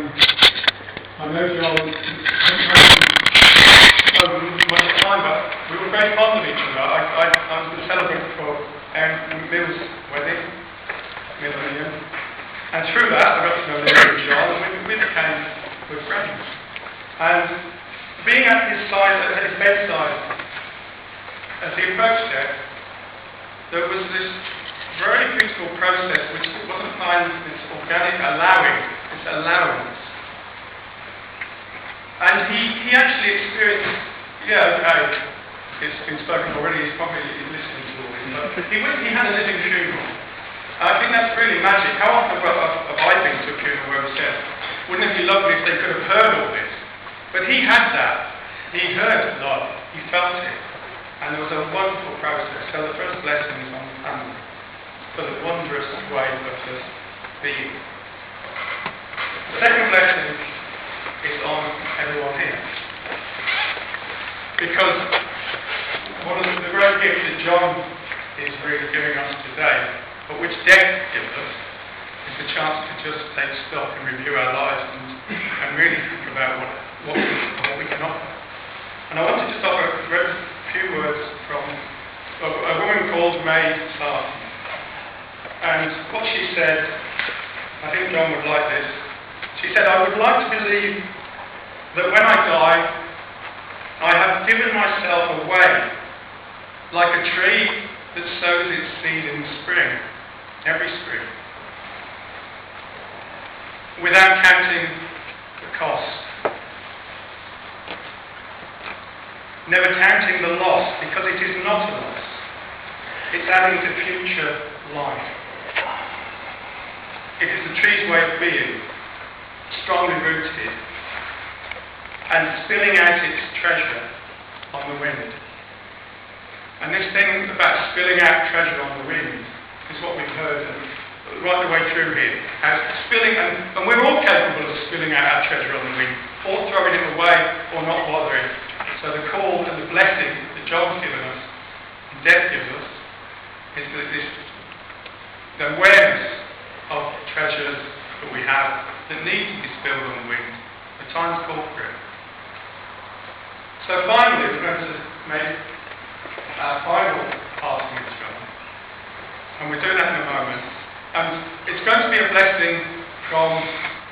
I know John much time, but we were very fond of each other. I was the celebrant for Mill's wedding, Mill and Ian. And through that, I got to know Liam and John, and we became good friends. And being at his side, at his bedside, as he approached death, there was this very beautiful process which wasn't kind, this organic allowance. And he actually experienced, it's been spoken already, he's probably listening to all this, but he had a living funeral. I think that's really magic. How often have I been to a funeral where it said, wouldn't it be lovely if they could have heard all this? But he had that. He heard love. He felt it. And it was a wonderful process. So the first blessing is on the family for the wondrous way of just being. The second blessing is on everyone here. Because one of the great gifts that John is really giving us today, but which death gives us, is the chance to just take stock and review our lives and really think about what we can offer. And I want to just offer a few words from a woman called May Sarton. And what she said, I think John would like this. She said, I would like to believe that when I die, I have given myself away like a tree that sows its seed in spring, every spring, without counting the cost. Never counting the loss, because it is not a loss. It's adding to future life. It is the tree's way of being, strongly rooted, and spilling out its treasure on the wind. And this thing about spilling out treasure on the wind is what we've heard right the way through here. Spilling, and we're all capable of spilling out our treasure on the wind, or throwing it away, or not bothering. So the call and the blessing that John's given us, and death gives us, is that the awareness of treasures that we have that need to be spilled on the wind. The time's called for it. So finally, we're going to make our final passing of John. And we're doing that in a moment. And it's going to be a blessing from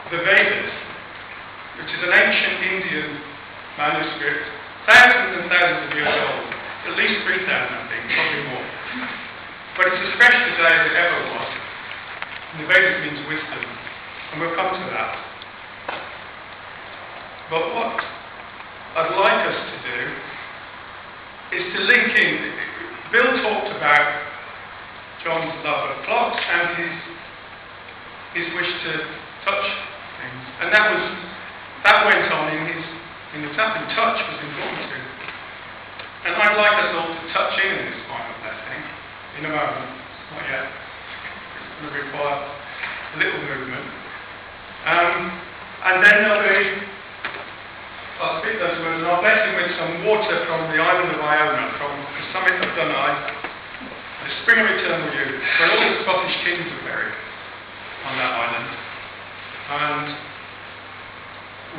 the Vedas, which is an ancient Indian manuscript, thousands and thousands of years old, at least 3,000 I think, probably more. But it's as fresh today as it ever was. And the Vedas means wisdom, and we'll come to that. But what I'd like us to do is to link in. Bill talked about John's love of clocks and his wish to touch things, and that went on in the tapping. Touch was important to him. And I'd like us all to touch in this final blessing in a moment, not yet. It's going to require a little movement. And then I'll speak those words and I'll bless him with some water from the island of Iona, from the summit of Dunai, the spring of eternal youth, where all the Scottish kings are buried on that island. And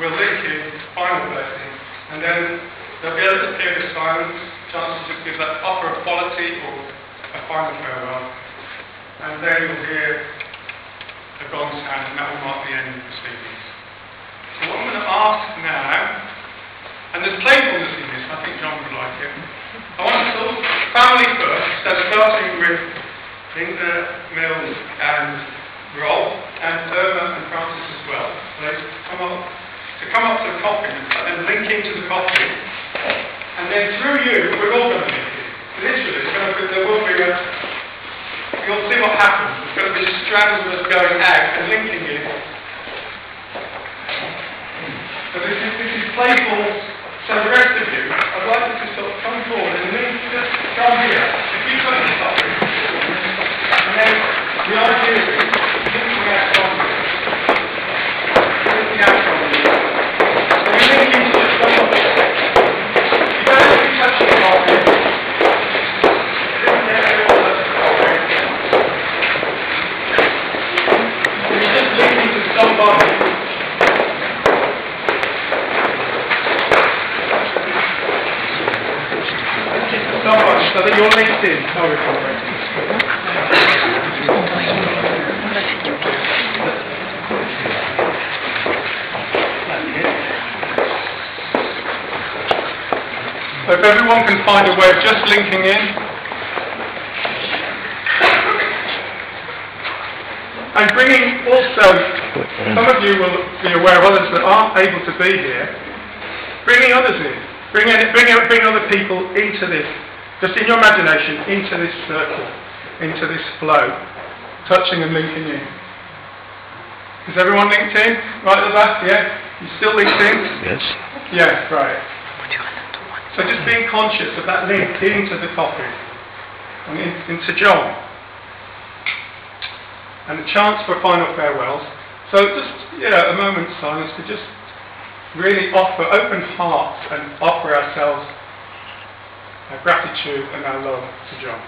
we'll link in final blessing, and then there'll be a little period of silence, chance to just give that offer of quality or a final farewell. And then you'll hear a gong sound, and that will mark the end of the proceedings. So what I'm going to ask now, and there's playfulness in this, I think John would like it. I want to talk family first, so starting with Linda, Mills, and Rob, and Irma and Francis as well. So come up to the coffin and link into the coffin, and then through you, we're all going to link in. Literally, you'll see what happens. There's going to be strands of us going out and linking in. So this is playful. So the rest of you, I'd like you to sort of come forward and then just come here. If you put this up, and then the idea is linking out from you. Linking out from you. So you link into the front of the section. You don't have to be touching the coffin. You just link into the LinkedIn? Sorry for waiting. So if everyone can find a way of just linking in. And bringing also, some of you will be aware of others that aren't able to be here, bringing others in. Bring other people into this, just in your imagination, into this circle, into this flow, touching and linking in. Is everyone linked in? Right at the back, yeah? You still linked in? Yes. Yeah, right. So just being conscious of that link into the coffee, and into John. And a chance for final farewells. So just, a moment's silence to just really offer open hearts and offer ourselves our gratitude and our love to John.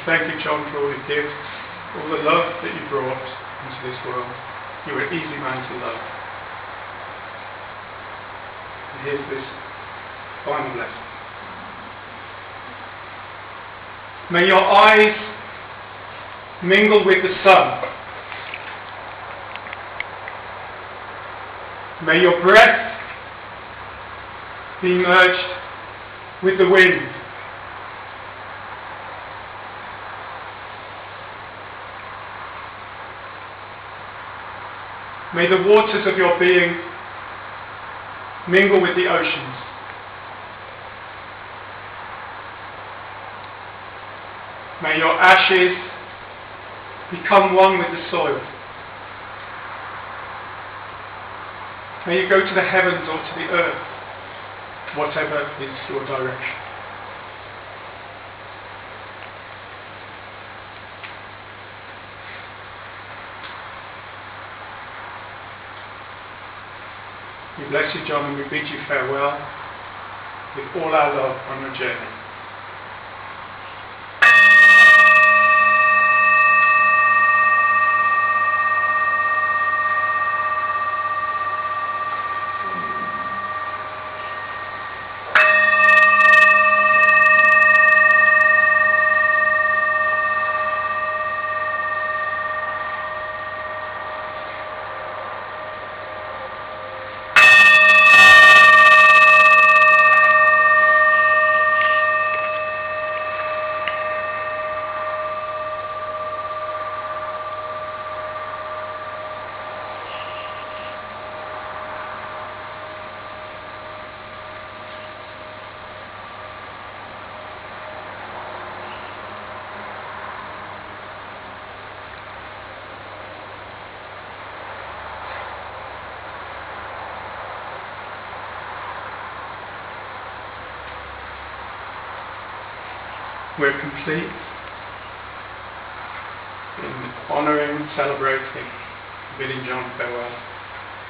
Thank you, John, for all your gifts, all the love that you brought into this world. You were an easy man to love. And here's this final lesson. May your eyes mingle with the sun. May your breath be merged with the wind. May the waters of your being mingle with the oceans. May your ashes become one with the soil. May you go to the heavens or to the earth, whatever is your direction. We bless you, John, and we bid you farewell with all our love on your journey. We're complete in honouring, celebrating, bidding John farewell.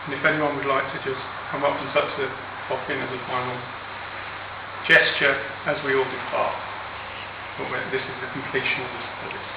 And if anyone would like to just come up and touch the coffin as a final gesture as we all depart. But this is the completion of this service.